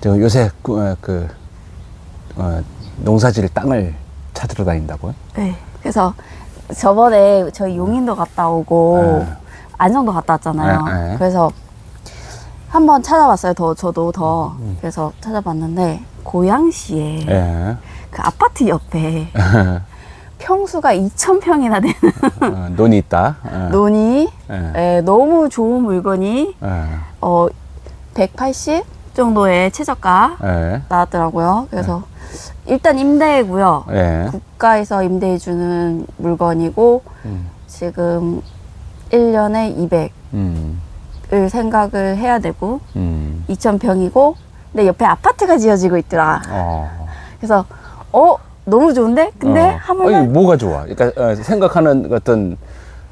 저 요새 농사질 땅을 찾으러 다닌다고요? 네. 그래서 저번에 저희 용인도 갔다 오고 안성도 갔다 왔잖아요. 그래서 한번 찾아봤어요. 저도 더. 그래서 찾아봤는데 고양시에 그 아파트 옆에 평수가 2,000평이나 되는 논이 있다. 논이 너무 좋은 물건이 180 정도의 최저가 나왔더라고요. 그래서 일단 임대고요. 국가에서 임대해주는 물건이고 지금 1년에 200을 생각을 해야 되고 2,000평이고 근데 옆에 아파트가 지어지고 있더라. 그래서 너무 좋은데? 근데 하물며 아니, 뭐가 좋아? 그러니까 생각하는 어떤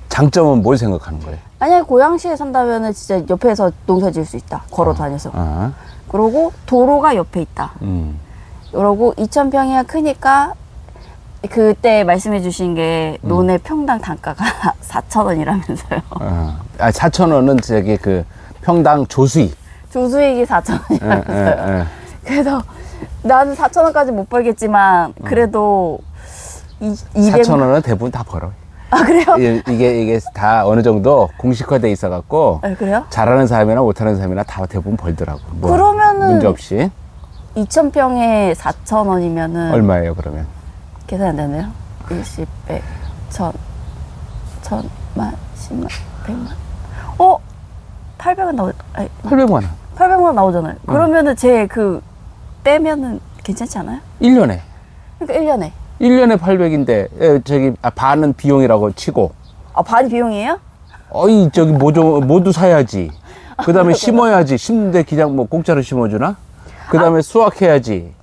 장점은 뭘 생각하는 거예요? 만약에 고양시에 산다면은 진짜 옆에서 농사 지을 수 있다. 걸어 다녀서. 그러고 도로가 옆에 있다. 그러고 2,000평이야 크니까 그때 말씀해 주신 게 논의 평당 단가가 4,000원이라면서요. 4,000원은 저기 그 평당 조수익. 조수익이 4,000원이라면서요. 그래서 나는 4,000원까지 못 벌겠지만 그래도 4,000원은 대부분 다 벌어. 아 그래요? 이게 다 어느 정도 공식화돼 있어 갖고 그래요? 잘하는 사람이나 못하는 사람이나 다 대부분 벌더라고. 뭐 그러면은 문제 없이 2,000평에 4,000원이면은 얼마예요 그러면? 계산이 안 되네요. 20, 100, 1,000, 1,000만, 10만, 100만. 800원 800만 원. 800만 나오잖아요. 그러면은 제 빼면은 괜찮지 않아요? 1년에. 그러니까 1년에 800인데 저기 반은 비용이라고 치고. 반이 비용이에요? 저기 모두 사야지. 그다음에 심어야지. 심는데 그냥 뭐 공짜로 심어주나? 그다음에 수확해야지.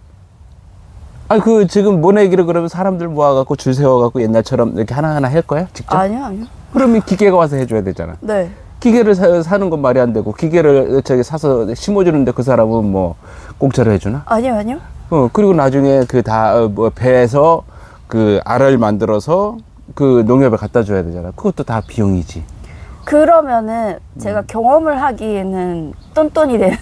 지금 모내기를 그러면 사람들 모아갖고 줄 세워갖고 옛날처럼 이렇게 하나하나 할 거야? 직접? 아니요. 그러면 기계가 와서 해줘야 되잖아. 네. 기계를 사는 건 말이 안 되고, 기계를 저기 사서 심어주는데 그 사람은 뭐 공짜로 해주나? 아니요. 그리고 나중에 배에서 그 알을 만들어서 그 농협에 갖다 줘야 되잖아. 그것도 다 비용이지. 그러면은 제가 경험을 하기에는 똔똔이 되는.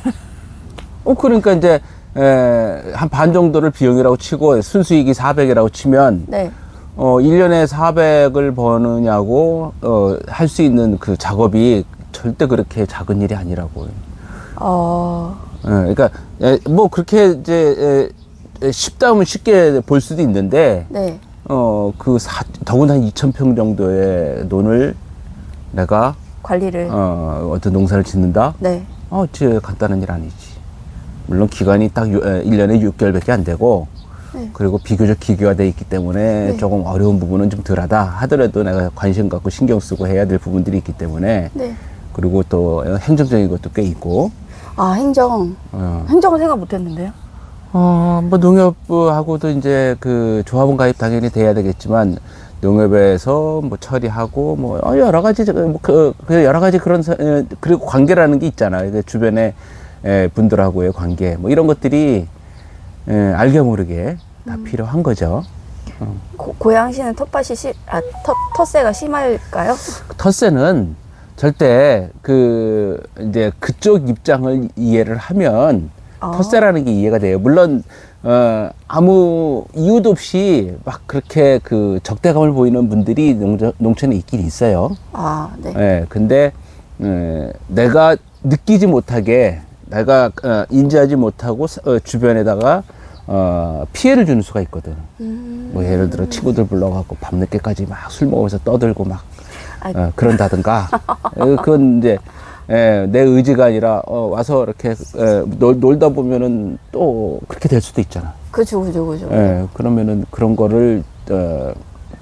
그러니까 이제 한 반 정도를 비용이라고 치고 순수익이 400이라고 치면 네. 1년에 400을 버느냐고 할 수 있는 그 작업이 절대 그렇게 작은 일이 아니라고. 그러니까 뭐 그렇게 이제 쉽다면 쉽게 볼 수도 있는데 네. 더군다나 2,000평 정도의 논을 내가 관리를 어떤 농사를 짓는다? 네. 진짜 간단한 일 아니지. 물론 기간이 딱 1년에 6개월밖에 안 되고 그리고 비교적 기계화돼 있기 때문에 조금 어려운 부분은 좀 덜하다 하더라도 내가 관심 갖고 신경 쓰고 해야 될 부분들이 있기 때문에 그리고 또 행정적인 것도 꽤 있고. 행정은 생각 못 했는데요. 뭐 농협하고도 이제 그 조합원 가입 당연히 돼야 되겠지만 농협에서 뭐 처리하고 뭐 여러 가지 여러 가지 그런 그리고 관계라는 게 있잖아요. 그 주변에 분들하고의 관계 뭐 이런 것들이 알게 모르게 다 필요한 거죠. 고양시는 텃세가 심할까요? 텃세는 절대 이제 그쪽 입장을 이해를 하면 텃세라는 게 이해가 돼요. 물론 아무 이유도 없이 막 그렇게 그 적대감을 보이는 분들이 농촌에 있긴 있어요. 네. 근데 내가 느끼지 못하게 내가 인지하지 못하고 주변에다가 피해를 주는 수가 있거든. 뭐 예를 들어 친구들 불러갖고 밤늦게까지 막 술 먹으면서 떠들고 막 그런다든가. 그건 이제 내 의지가 아니라 와서 이렇게 놀다 보면은 또 그렇게 될 수도 있잖아. 그죠. 그러면은 그런 거를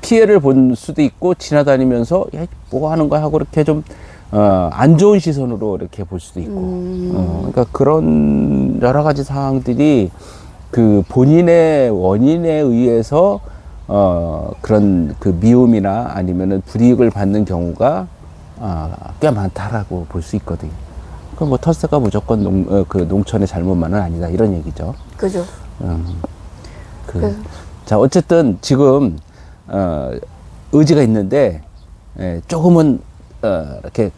피해를 본 수도 있고 지나다니면서 야, 뭐 하는 거야 하고 이렇게 좀 안 좋은 시선으로 이렇게 볼 수도 있고. 그러니까 그런 여러 가지 상황들이 그 본인의 원인에 의해서 그런 그 미움이나 아니면은 불이익을 받는 경우가 꽤 많다라고 볼 수 있거든요. 그 뭐 텃세가 무조건 농촌의 잘못만은 아니다 이런 얘기죠. 그죠. 자 어쨌든 지금 의지가 있는데 조금은 이렇게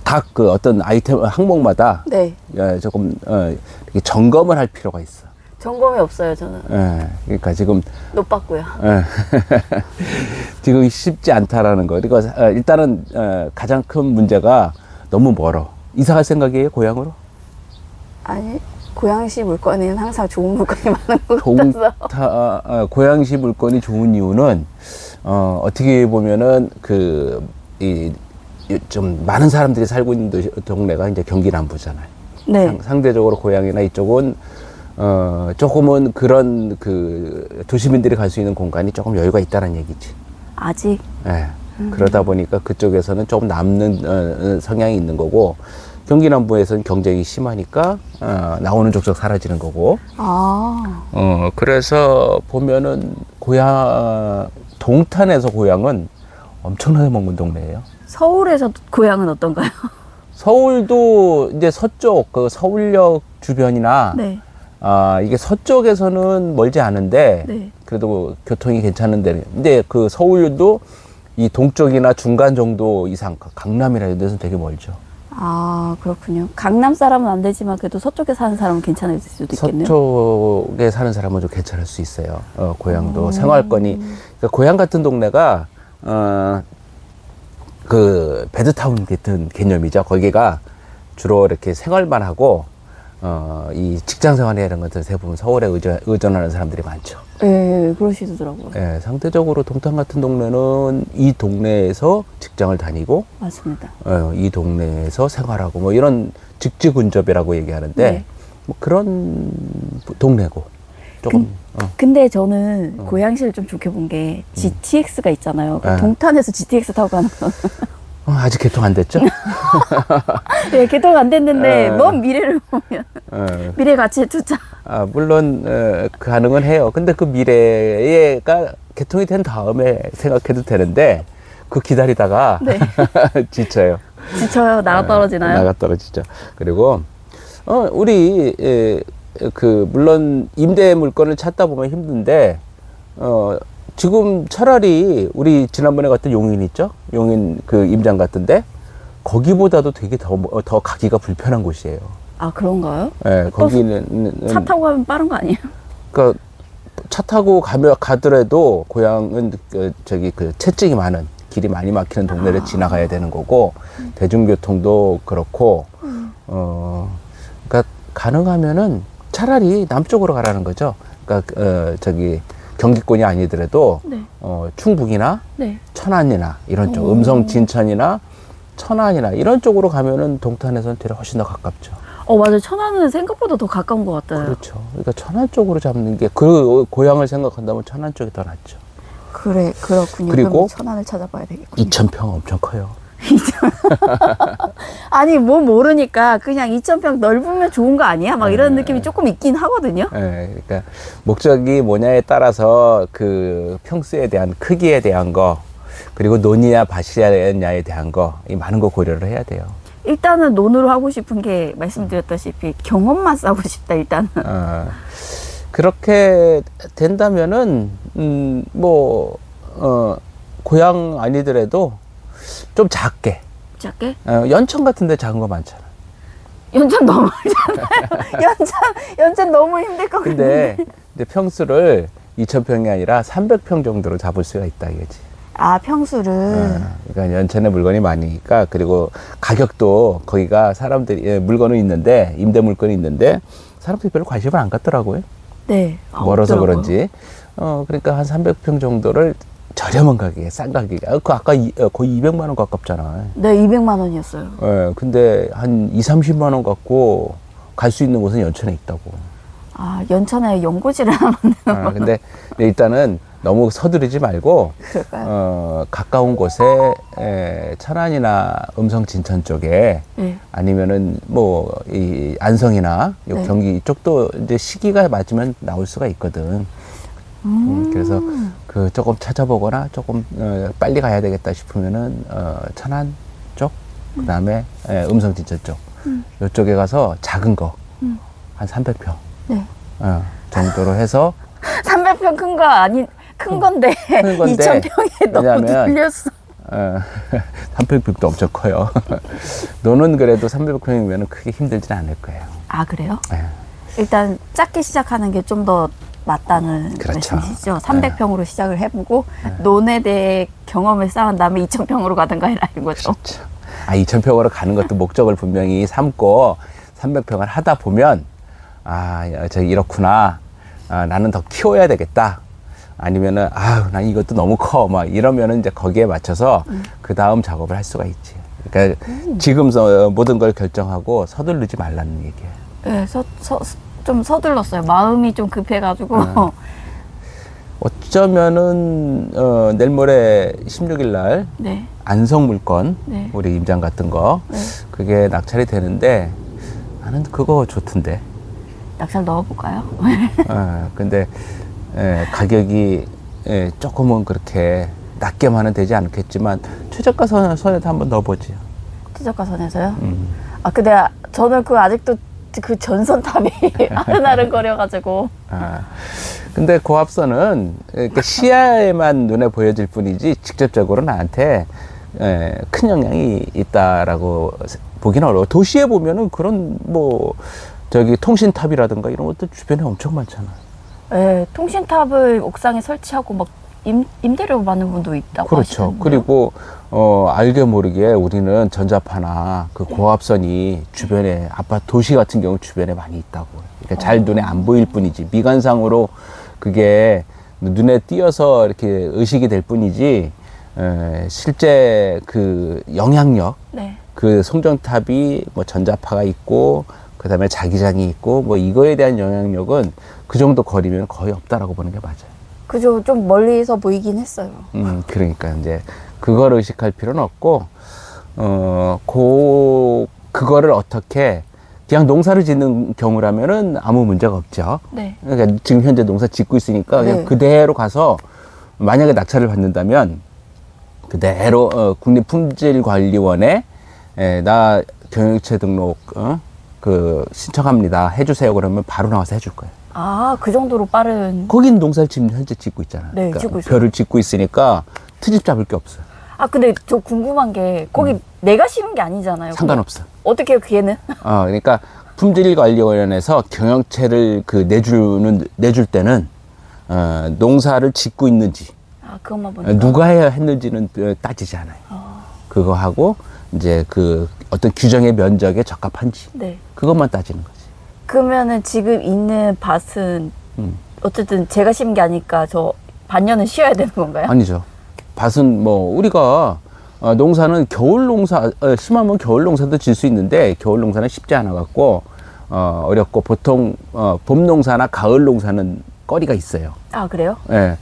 각 그 어떤 아이템 항목마다 네. 조금 이렇게 점검을 할 필요가 있어. 점검이 없어요, 저는. 그러니까 지금 못 받고요. 지금 쉽지 않다라는 거. 그리고 일단은 가장 큰 문제가 너무 멀어. 이사갈 생각이에요, 고향으로? 아니, 고양시 물건에는 항상 좋은 물건이 많은 것 같아서. 고양시 물건이 좋은 이유는 어떻게 보면은 좀 많은 사람들이 살고 있는 동네가 이제 경기 남부잖아요. 네. 상대적으로 고향이나 이쪽은 조금은 그런 그 도시민들이 갈 수 있는 공간이 조금 여유가 있다는 얘기지. 아직. 그러다 보니까 그쪽에서는 조금 남는 성향이 있는 거고, 경기 남부에서는 경쟁이 심하니까 나오는 족족 사라지는 거고. 그래서 보면은 동탄에서 고향은 엄청나게 먼 동네예요. 서울에서 고향은 어떤가요? 서울도 이제 서쪽 그 서울역 주변이나 네. 이게 서쪽에서는 멀지 않은데 네. 그래도 교통이 괜찮은데, 근데 그 서울도 이 동쪽이나 중간 정도 이상 강남이나 이런 데서는 되게 멀죠. 그렇군요. 강남 사람은 안 되지만 그래도 서쪽에 사는 사람은 괜찮을 수도 있겠네요. 서쪽에 사는 사람은 좀 괜찮을 수 있어요. 고향도 생활권이, 그러니까 고향 같은 동네가 그 배드타운 같은 개념이죠. 거기가 주로 이렇게 생활만 하고 이 직장 생활이나 이런 것들 대부분 서울에 의존하는 사람들이 많죠. 네, 그러시더라고요. 네, 상대적으로 동탄 같은 동네는 이 동네에서 직장을 다니고, 맞습니다. 이 동네에서 생활하고 뭐 이런 직지근접이라고 얘기하는데, 네. 뭐 그런 동네고 조금. 근데 저는 고양시를 좀 좋게 본 게 GTX가 있잖아요. 그 동탄에서 GTX 타고 가는 건. 아직 개통 안 됐죠? 네, 개통 안 됐는데 먼 미래를 보면 미래 가치에 투자. 물론 가능은 해요. 근데 그 미래가 개통이 된 다음에 생각해도 되는데, 그 기다리다가 네. 지쳐요. 지쳐요. 나가 떨어지나요? 나가 떨어지죠. 그리고 우리 물론 임대 물건을 찾다 보면 힘든데, 지금 차라리 우리 지난번에 갔던 용인 있죠? 용인 그 임장 같은데, 거기보다도 되게 더 가기가 불편한 곳이에요. 그런가요? 네, 거기는 차 타고 가면 빠른 거 아니에요? 그러니까 차 타고 가더라도 고향은 채증이 많은, 길이 많이 막히는 동네를 지나가야 되는 거고, 대중교통도 그렇고, 그러니까 가능하면은 차라리 남쪽으로 가라는 거죠. 그러니까 경기권이 아니더라도 네. 충북이나 네. 천안이나 이런 쪽, 음성 진천이나 천안이나 이런 쪽으로 가면은 동탄에서는 되려 훨씬 더 가깝죠. 맞아요. 천안은 생각보다 더 가까운 것 같아요. 그렇죠. 그러니까 천안 쪽으로 잡는 게, 그 고향을 생각한다면 천안 쪽이 더 낫죠. 그렇군요. 그리고 그럼 천안을 찾아봐야 되겠군요. 2,000평 엄청 커요. 아니, 뭐 모르니까 그냥 2,000평 넓으면 좋은 거 아니야? 막 이런 느낌이 조금 있긴 하거든요. 네, 그러니까 목적이 뭐냐에 따라서 그 평수에 대한 크기에 대한 거, 그리고 논이냐 밭이냐에 대한 거, 이 많은 거 고려를 해야 돼요. 일단은 논으로 하고 싶은 게 말씀드렸다시피 경험만 쌓고 싶다, 일단은. 그렇게 된다면은 고향 아니더라도 좀 작게. 연천 같은 데 작은 거 많잖아. 연천 너무 멀잖아요. 연천 너무 힘들 것 같은데. 근데 평수를 2,000평이 아니라 300평 정도로 잡을 수가 있다 이거지. 평수를. 그러니까 연천에 물건이 많으니까, 그리고 가격도 거기가 사람들이 물건은 있는데, 임대 물건이 있는데 사람들이 별로 관심을 안 갖더라고요. 네. 멀어서 없더라고요. 그런지. 그러니까 한 300평 정도를 저렴한 가격에, 싼 가격에. 그 아까 거의 200만 원 가깝잖아. 네, 200만 원이었어요. 근데 한 20-30만 원 갖고 갈 수 있는 곳은 연천에 있다고. 연천에 연고지를 하나 만드는 근데 일단은 너무 서두르지 말고, 그럴까요? 가까운 곳에 천안이나 음성 진천 쪽에, 네. 아니면은 이 안성이나 네. 경기 이쪽도 이제 시기가 맞으면 나올 수가 있거든. 그래서 조금 찾아보거나 조금 빨리 가야 되겠다 싶으면은 천안 쪽, 그다음에 음성 진천 쪽, 이쪽에 가서 작은 거 한 300평 네. 정도로 해서 300평 큰 건데 큰 건데, 2,000평에 너무 왜냐하면 들렸어. 300평도 엄청 커요. 너는 그래도 300평이면 크게 힘들지는 않을 거예요. 아, 그래요? 예. 일단 작게 시작하는 게 좀 더 맞다는 그렇죠. 말씀이시죠? 300평으로 시작을 해보고 논에 대해 경험을 쌓은 다음에 2000평으로 가든가 이런 거죠. 그렇죠. 2000평으로 가는 것도 목적을 분명히 삼고 300평을 하다 보면 저 이렇구나. 나는 더 키워야 되겠다. 아니면은 난 이것도 너무 커. 막 이러면은 이제 거기에 맞춰서 그 다음 작업을 할 수가 있지. 그러니까 지금 모든 걸 결정하고 서두르지 말라는 얘기예요. 네, 좀 서둘렀어요. 마음이 좀 급해가지고. 어쩌면은 내일 모레 16일 날 네. 안성물건 네. 우리 임장 같은 거 네. 그게 낙찰이 되는데 나는 그거 좋던데. 낙찰 넣어볼까요? 근데 가격이 조금은 그렇게 낮게만은 되지 않겠지만 최저가 선에도 한번 넣어보지요. 최저가 선에서요? 근데 저는 아직도 그 전선탑이 아른아른거려가지고. 근데 고압선은 이렇게 시야에만 눈에 보여질 뿐이지 직접적으로 나한테 큰 영향이 있다라고 보기는 어려워. 도시에 보면은 그런 통신탑이라든가 이런 것도 주변에 엄청 많잖아. 네, 통신탑을 옥상에 설치하고 막 임대료 받는 분도 있다고 그렇죠. 하시던데요? 그리고 알게 모르게 우리는 전자파나 그 고압선이 주변에 아파트 도시 같은 경우 주변에 많이 있다고. 그러니까 잘 눈에 안 보일 뿐이지 미관상으로 그게 눈에 띄어서 이렇게 의식이 될 뿐이지 실제 그 영향력 네. 그 송정탑이 전자파가 있고 그다음에 자기장이 있고 이거에 대한 영향력은 그 정도 거리면 거의 없다라고 보는 게 맞아요. 그죠. 좀 멀리서 보이긴 했어요. 그러니까 이제 그걸 의식할 필요는 없고 그거를 어떻게 그냥 농사를 짓는 경우라면은 아무 문제가 없죠. 네. 그러니까 지금 현재 농사 짓고 있으니까 그냥 네. 그대로 가서 만약에 낙찰을 받는다면 그대로 국립품질관리원에 나 경영체 등록 신청합니다. 해주세요. 그러면 바로 나와서 해줄 거예요. 그 정도로 빠른. 거긴 농사를 지금 현재 짓고 있잖아. 네, 짓고 있어요. 벼를 짓고 있으니까 트집 잡을 게 없어요. 근데 저 궁금한 게 거기 내가 심은 게 아니잖아요. 상관없어. 어떻게 해요, 걔는? 그러니까 품질관리원에서 경영체를 내줄 때는 농사를 짓고 있는지 그것만 보니까. 누가 해야 했는지는 따지지 않아요. 그거 하고 이제 그 어떤 규정의 면적에 적합한지 네. 그것만 따지는 거지. 그러면은 지금 있는 밭은 어쨌든 제가 심은 게 아니까 저 반년은 쉬어야 되는 건가요? 아니죠. 밭은 우리가 농사는 겨울 농사 심하면 겨울 농사도 질 수 있는데 겨울 농사는 쉽지 않아 갖고 어렵고 보통 봄 농사나 가을 농사는 거리가 있어요. 그래요? 예.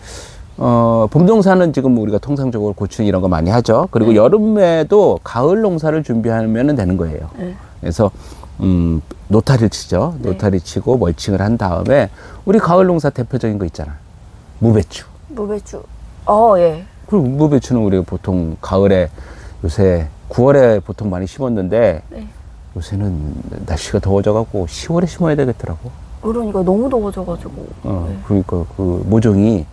봄 농사는 지금 우리가 통상적으로 고추 이런 거 많이 하죠. 그리고 여름에도 가을 농사를 준비하면 되는 거예요. 그래서 노타리를 치죠. 네. 노타리 치고 멀칭을 한 다음에 우리 가을 농사 대표적인 거 있잖아. 무배추. 무배추. 예. 그리고 무배추는 우리가 보통 가을에 요새 9월에 보통 많이 심었는데 네. 요새는 날씨가 더워져갖고 10월에 심어야 되겠더라고. 그러니까 너무 더워져가지고. 네. 그러니까 그 모종이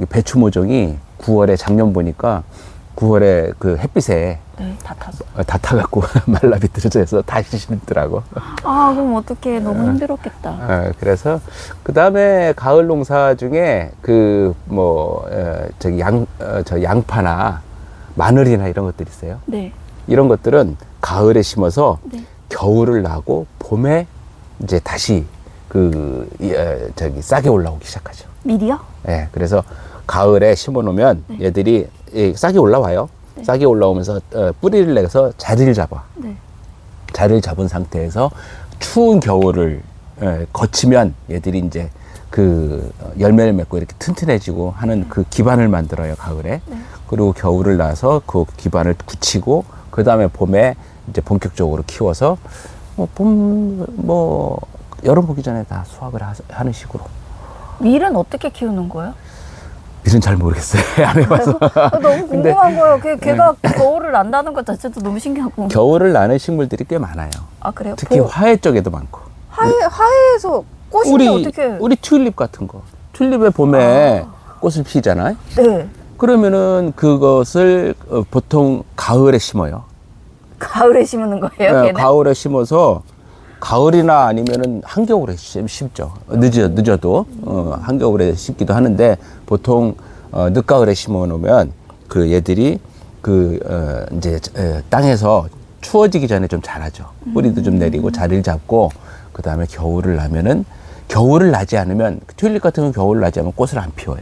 배추 모종이 9월에 작년 보니까 9월에 그 햇빛에 네, 다 탔어. 다 타갖고 말라 비틀어져 서 다시 심더라고. 그럼 어떡해. 너무 힘들었겠다. 그래서 그 다음에 가을 농사 중에 양파나 마늘이나 이런 것들 있어요. 네. 이런 것들은 가을에 심어서 네. 겨울을 나고 봄에 이제 다시 싹이 올라오기 시작하죠. 미리요? 그래서 가을에 심어 놓으면 얘들이 싹이 올라와요. 네. 싹이 올라오면서 뿌리를 내서 자리를 잡아. 네. 자리를 잡은 상태에서 추운 겨울을 거치면 얘들이 이제 열매를 맺고 이렇게 튼튼해지고 하는 그 기반을 만들어요, 가을에. 네. 그리고 겨울을 나서 그 기반을 굳히고 그 다음에 봄에 이제 본격적으로 키워서 여름 보기 전에 다 수확을 하는 식으로. 밀은 어떻게 키우는 거예요? 밀은 잘 모르겠어요. 안 해봐서. 너무 궁금한 거예요. 걔가 겨울을 난다는 것 자체도 너무 신기하고. 겨울을 나는 식물들이 꽤 많아요. 그래요? 특히 화훼 쪽에도 많고. 화훼에서 꽃이 어떻게? 우리 튤립 같은 거. 튤립의 봄에 꽃을 피잖아요. 네. 그러면은 그것을 보통 가을에 심어요. 가을에 심는 거예요? 네, 걔는? 가을에 심어서 가을이나 아니면은 한겨울에 심죠. 늦어도 한겨울에 심기도 하는데 보통 늦가을에 심어 놓으면 그 얘들이 이제 땅에서 추워지기 전에 좀 자라죠. 뿌리도 좀 내리고 자리를 잡고 그 다음에 겨울을 나면은 겨울을 나지 않으면 튤립 같은 건 겨울을 나지 않으면 꽃을 안 피워요.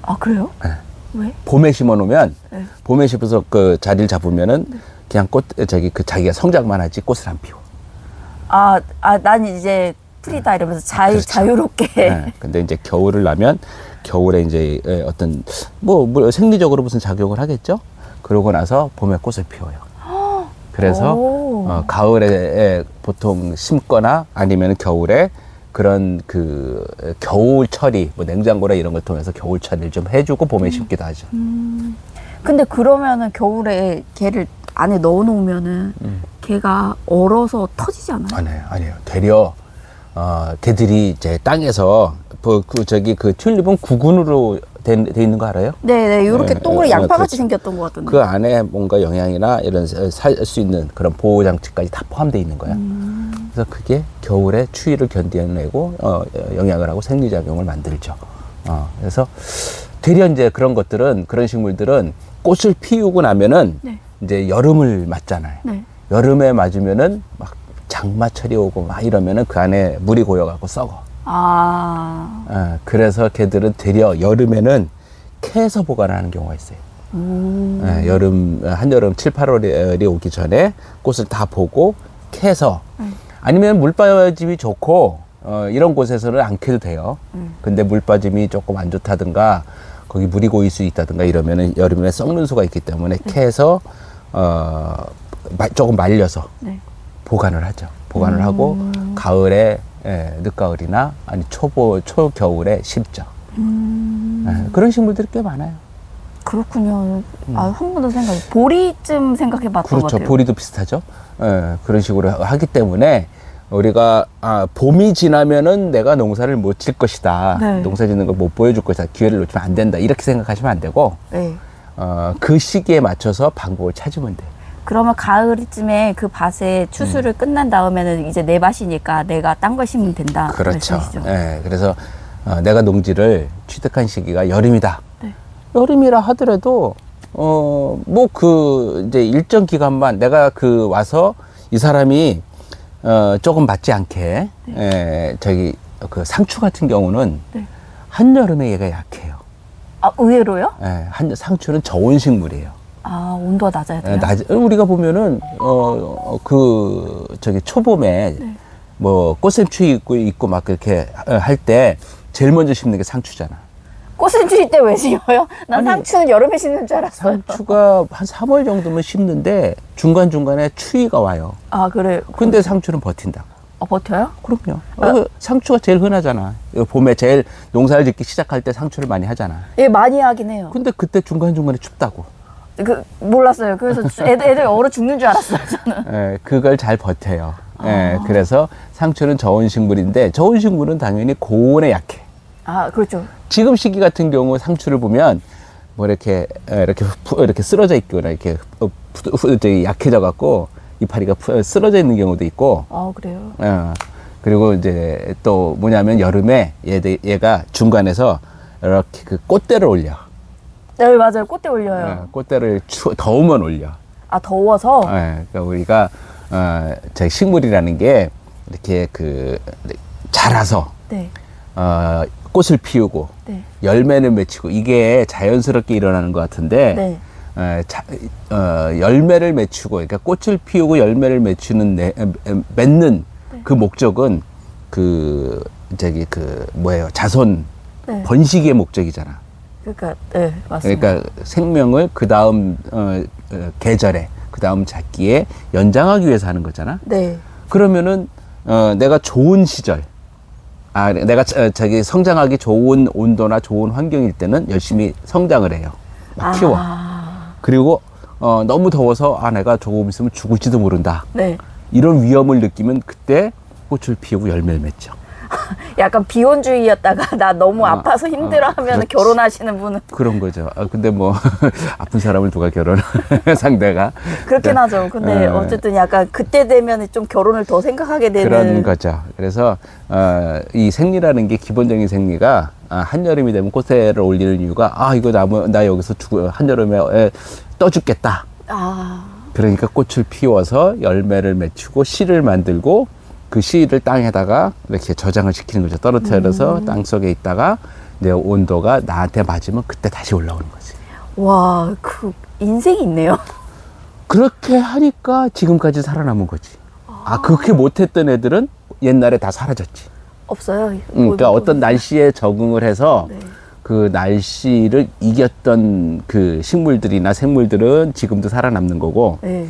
아, 그래요? 네. 왜? 봄에 심어 놓으면 네. 봄에 심어서 그 자리를 잡으면은 그냥 자기가 성장만 하지 꽃을 안 피워. 난 이제 풀이다 이러면서 그렇죠. 자유롭게. 네. 근데 이제 겨울을 나면 겨울에 이제 어떤 뭐 생리적으로 무슨 작용을 하겠죠. 그러고 나서 봄에 꽃을 피워요. 그래서 가을에 보통 심거나 아니면 겨울에 그런 그 겨울 처리, 뭐 냉장고나 이런 걸 통해서 겨울 처리를 좀 해주고 봄에 심기도 하죠. 근데 그러면은 겨울에 걔를 안에 넣어 놓으면은 걔가 얼어서 터지지 않아요? 아니에요. 되려 걔들이 이제 땅에서 그 튤립은 구근으로 돼 있는 거 알아요? 네네, 이렇게 네, 동그랗게 양파같이 그렇죠. 생겼던 것 같던데. 그 안에 뭔가 영양이나 이런 살 수 있는 그런 보호 장치까지 다 포함되어 있는 거야. 그래서 그게 겨울에 추위를 견뎌내고 영양을 하고 생리작용을 만들죠. 그래서 되려 이제 그런 것들은 그런 식물들은 꽃을 피우고 나면은 네. 이제 여름을 맞잖아요. 네. 여름에 맞으면은 막 장마철이 오고 막 이러면은 그 안에 물이 고여갖고 썩어. 그래서 걔들은 되려 여름에는 캐서 보관하는 경우가 있어요. 한여름 7, 8월이 오기 전에 꽃을 다 보고 캐서 아니면 물 빠짐이 좋고 이런 곳에서는 안 캐도 돼요. 근데 물 빠짐이 조금 안 좋다든가 거기 물이 고일 수 있다든가 이러면은 여름에 썩는 수가 있기 때문에 캐서 조금 말려서 네. 보관을 하죠. 보관을 하고 가을에 늦가을이나 아니 초겨울에 심죠. 그런 식물들이 꽤 많아요. 그렇군요. 한 번도 보리쯤 생각해봤던 것 그렇죠. 같아요. 보리도 비슷하죠. 그런 식으로 하기 때문에 우리가 봄이 지나면은 내가 농사를 못 질 것이다. 네. 농사 짓는 걸 못 보여줄 것이다. 기회를 놓치면 안 된다. 이렇게 생각하시면 안 되고 네. 그 시기에 맞춰서 방법을 찾으면 돼요. 그러면 가을쯤에 그 밭의 추수를 끝난 다음에는 이제 내 밭이니까 내가 딴 걸 심으면 된다. 그렇죠. 말씀이시죠? 그래서 내가 농지를 취득한 시기가 여름이다. 네. 여름이라 하더라도 이제 일정 기간만 내가 와서 이 사람이 조금 맞지 않게 그 상추 같은 경우는 네. 한여름에 얘가 약해요. 의외로요? 상추는 저온 식물이에요. 온도가 낮아야 돼요? 우리가 보면은 초봄에 네. 뭐 꽃샘추위 있고 막 그렇게 할 때 제일 먼저 심는 게 상추잖아. 꽃을 주실 때 왜 심어요? 난 아니, 상추는 여름에 심는 줄 알았어요. 상추가 한 3월 정도면 심는데 중간중간에 추위가 와요. 그래요? 근데 상추는 버틴다. 버텨요? 그럼요. 상추가 제일 흔하잖아. 봄에 제일 농사를 짓기 시작할 때 상추를 많이 하잖아. 예, 많이 하긴 해요. 근데 그때 중간중간에 춥다고. 몰랐어요. 그래서 애들 얼어 죽는 줄 알았어요, 저는. 그걸 잘 버텨요. 그래서 상추는 저온 식물인데 저온 식물은 당연히 고온에 약해. 그렇죠. 지금 시기 같은 경우 상추를 보면 뭐 이렇게 쓰러져 있거나 이렇게 약해져 갖고 이파리가 쓰러져 있는 경우도 있고. 그래요? 그리고 이제 또 뭐냐면 여름에 얘가 중간에서 이렇게 그 꽃대를 올려. 네, 맞아요. 꽃대 올려요. 꽃대를 더우면 올려. 더워서? 그러니까 우리가 식물이라는 게 이렇게 자라서 네. 꽃을 피우고 네. 열매를 맺히고 이게 자연스럽게 일어나는 것 같은데 네. 열매를 맺히고 그러니까 꽃을 피우고 열매를 맺히는 맺는 네. 그 목적은 자손 네. 번식의 목적이잖아. 그러니까 네, 맞습니다. 그러니까 생명을 그 다음 계절에 그 다음 작기에 연장하기 위해서 하는 거잖아. 네. 그러면은 내가 좋은 시절 내가 성장하기 좋은 온도나 좋은 환경일 때는 열심히 성장을 해요. 막 키워. 그리고 너무 더워서 내가 조금 있으면 죽을지도 모른다. 네. 이런 위험을 느끼면 그때 꽃을 피우고 열매를 맺죠. 약간 비혼주의였다가 나 너무 아파서 힘들어하면 결혼하시는 분은 그런 거죠. 근데 뭐 아픈 사람을 누가 결혼 상대가 그렇긴 하죠. 근데 어쨌든 약간 그때 되면 좀 결혼을 더 생각하게 되는 그런 거죠. 그래서 이 생리라는 게 기본적인 생리가 한여름이 되면 꽃새를 올리는 이유가 이거 나 여기서 한여름에 떠 죽겠다. 그러니까 꽃을 피워서 열매를 맺히고 씨를 만들고 그 씨를 땅에다가 이렇게 저장을 시키는 거죠. 떨어뜨려서 땅 속에 있다가 이제 온도가 나한테 맞으면 그때 다시 올라오는 거지. 와, 그 인생이 있네요. 그렇게 하니까 지금까지 살아남은 거지. 그렇게 못했던 애들은 옛날에 다 사라졌지. 없어요. 그러니까 어떤 날씨에 적응을 해서 네. 그 날씨를 이겼던 그 식물들이나 생물들은 지금도 살아남는 거고, 네.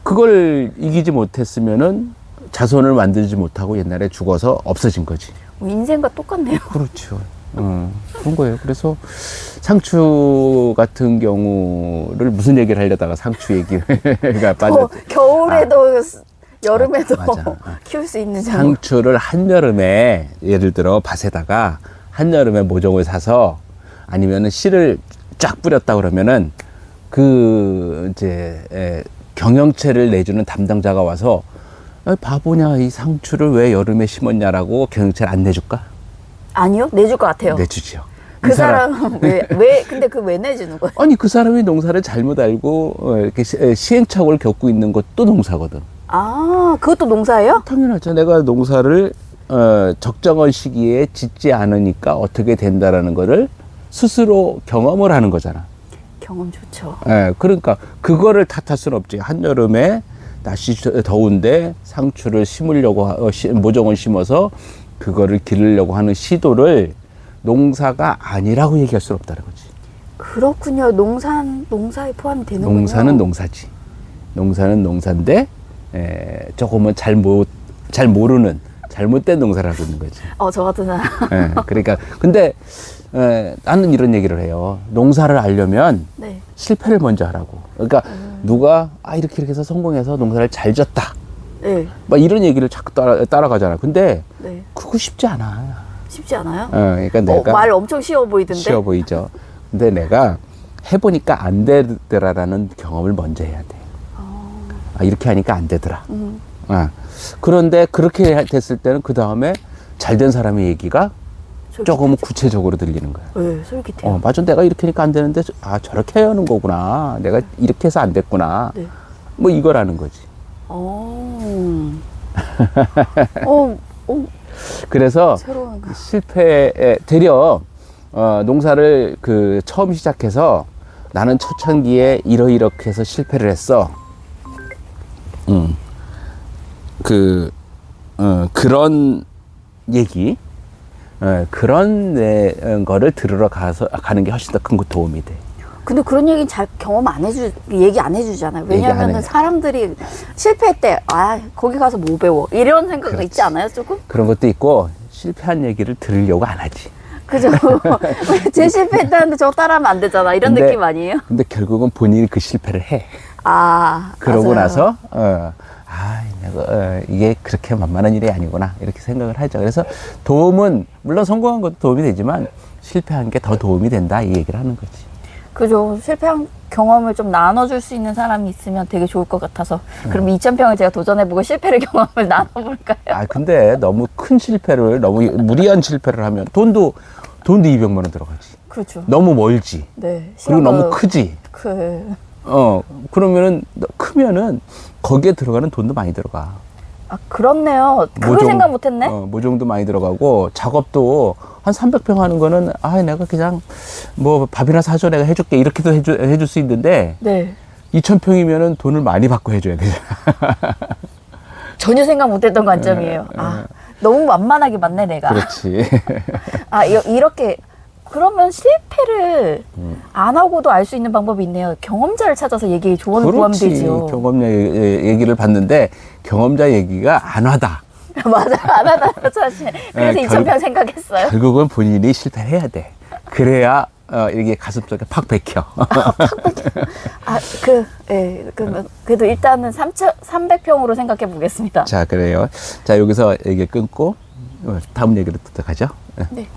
그걸 이기지 못했으면은 자손을 만들지 못하고 옛날에 죽어서 없어진 거지. 인생과 똑같네요. 그렇죠. 그런 거예요. 그래서 상추 같은 경우를 무슨 얘기를 하려다가 상추 얘기가 빠졌. 겨울에도 여름에도 맞아. 키울 수 있는 상추를 한여름에 예를 들어 밭에다가 한여름에 모종을 사서 아니면은 씨를 쫙 뿌렸다 그러면은 그 이제 경영체를 내주는 담당자가 와서 바보냐, 이 상추를 왜 여름에 심었냐라고 경영체를 안 내줄까? 아니요, 내줄 것 같아요. 내주지요. 그 사람은 근데 왜 내주는 거예요? 아니, 그 사람이 농사를 잘못 알고 이렇게 시행착오를 겪고 있는 것도 농사거든. 그것도 농사예요? 당연하죠. 내가 농사를 적정한 시기에 짓지 않으니까 어떻게 된다라는 거를 스스로 경험을 하는 거잖아. 경험 좋죠. 그러니까 그거를 탓할 수는 없지. 한여름에 날씨 더운데 상추를 심으려고 모종을 심어서 그거를 기르려고 하는 시도를 농사가 아니라고 얘기할 수 없다는 거지. 그렇군요. 농사에 포함이 되는군요. 농사는 농사지. 농사는 농사인데 조금은 잘 모르는 잘못된 농사를 하고 있는 거지. 저 같은 사람. 그러니까 근데 나는 이런 얘기를 해요. 농사를 알려면 네. 실패를 먼저 하라고. 그러니까 누가 이렇게 해서 성공해서 농사를 잘 졌다. 네. 막 이런 얘기를 자꾸 따라가잖아. 근데 네. 그거 쉽지 않아. 쉽지 않아요? 그러니까 내가 말 엄청 쉬워 보이던데. 쉬워 보이죠. 근데 내가 해보니까 안 되더라라는 경험을 먼저 해야 돼. 이렇게 하니까 안 되더라. 그런데 그렇게 됐을 때는 그 다음에 잘된 사람의 얘기가 조금 구체적으로 들리는 거야. 네, 솔깃해요. 맞아. 내가 이렇게 하니까 안 되는데, 저렇게 하는 거구나. 내가 이렇게 해서 안 됐구나. 네. 뭐 이거라는 거지. 그래서 새로운 거. 실패에 되려, 농사를 처음 시작해서 나는 초창기에 이렇게 해서 실패를 했어. 그런 얘기, 그런 거를 들으러 가는 게 훨씬 더 큰 도움이 돼. 근데 그런 얘기는 잘 경험 얘기 안 해주잖아요. 왜냐면은 사람들이 실패했대. 거기 가서 뭐 배워? 이런 생각 있지 않아요, 조금? 그런 것도 있고, 실패한 얘기를 들으려고 안 하지. 그죠? 제 실패했다는데 저 따라하면 안 되잖아. 이런 느낌 아니에요? 근데 결국은 본인이 그 실패를 해. 맞아요. 그러고 나서, 내가, 이게 그렇게 만만한 일이 아니구나. 이렇게 생각을 하죠. 그래서 도움은, 물론 성공한 것도 도움이 되지만, 실패한 게 더 도움이 된다. 이 얘기를 하는 거지. 그죠. 실패한 경험을 좀 나눠줄 수 있는 사람이 있으면 되게 좋을 것 같아서. 그럼 2,000평을 제가 도전해보고 실패를 경험을 나눠볼까요? 근데 너무 큰 실패를, 너무 무리한 실패를 하면 돈도 200만 원 들어가지. 그렇죠. 너무 멀지. 네. 그리고 너무 크지. 그러면은, 크면은 거기에 들어가는 돈도 많이 들어가. 그렇네요. 그걸 생각 못했네. 모종도 많이 들어가고 작업도 한 300평 하는 거는 내가 그냥 뭐 밥이나 사줘 내가 해줄게 이렇게도 해줄 수 있는데 네. 2,000평이면은 돈을 많이 받고 해줘야 되잖아. 전혀 생각 못했던 관점이에요. 너무 만만하게 맞네 내가. 그렇지. 이렇게 그러면 실패를 안 하고도 알 수 있는 방법이 있네요. 경험자를 찾아서 조언을 구하면 되죠. 경험자 얘기를 받는데 경험자 얘기가 안 하다. 맞아, 안 하다 사실. 그래서 2,000평 생각했어요. 결국은 본인이 실패를 해야 돼. 그래야 이게 가슴속에 팍 박혀. 그러면 그래도 일단은 300평으로 생각해 보겠습니다. 자, 그래요. 자, 여기서 얘기 끊고 다음 얘기로 또 가죠. 네.